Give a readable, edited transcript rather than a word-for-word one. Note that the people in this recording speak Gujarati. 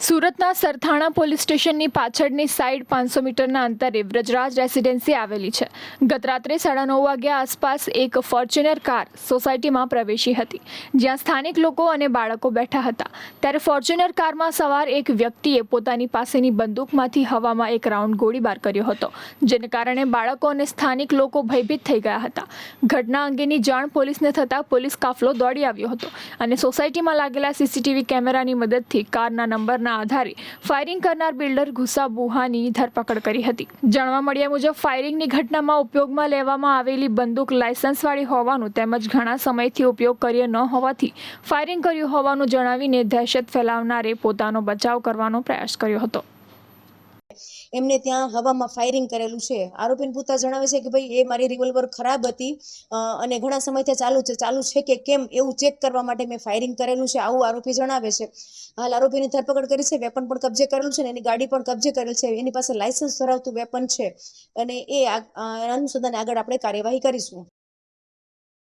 સુરતના સરથાણા પોલીસ સ્ટેશનની પાછળની સાઈડ 500 મીટરના અંતરે વ્રજરાજ રેસિડેન્સી આવેલી છે. ગત રાત્રે 9:30 વાગ્યા આસપાસ એક ફોર્ચ્યુનર કાર સોસાયટીમાં પ્રવેશી હતી, જ્યાં સ્થાનિક લોકો અને બાળકો બેઠા હતા. ત્યારે ફોર્ચ્યુનર કારમાં સવાર એક વ્યક્તિએ પોતાની પાસેની બંદૂકમાંથી હવામાં એક રાઉન્ડ ગોળીબાર કર્યો હતો, જેને કારણે બાળકો અને સ્થાનિક લોકો ભયભીત થઈ ગયા હતા. ઘટના અંગેની જાણ પોલીસને થતાં પોલીસ કાફલો દોડી આવ્યો હતો અને સોસાયટીમાં લાગેલા સીસીટીવી કેમેરાની મદદથી કારના નંબરના આધારે ફાયરિંગ કરનાર બિલ્ડર ગુસા બુહાની ધરપકડ કરી હતી. જાણવા મળ્યા મુજબ ફાયરિંગની ઘટનામાં ઉપયોગમાં લેવામાં આવેલી બંદૂક લાયસન્સવાળી હોવાનું તેમજ ઘણા સમયથી ઉપયોગ કર્યો ન હોવાથી ફાયરિંગ કર્યું હોવાનું જણાવીને દહેશત ફેલાવનારે પોતાનો બચાવ કરવાનો પ્રયાસ કર્યો હતો. એમને ત્યાં હવામાં ફાયરિંગ કરેલું છે. આરોપીના પિતા જણાવે છે કે ભાઈ એ મારી રિવોલ્વર ખરાબ હતી અને ઘણા સમયથી ચાલુ છે કે કેમ એવું ચેક કરવા માટે મેં ફાયરિંગ કરેલું છે, આવું આરોપી જણાવે છે. હાલ આરોપીની ધરપકડ કરી છે, વેપન પણ કબજે કરેલું છે ને એની ગાડી પણ કબજે કરેલ છે. એની પાસે લાયસન્સ ધરાવતું વેપન છે અને એ અનુસંધાને આગળ આપણે કાર્યવાહી કરીશું.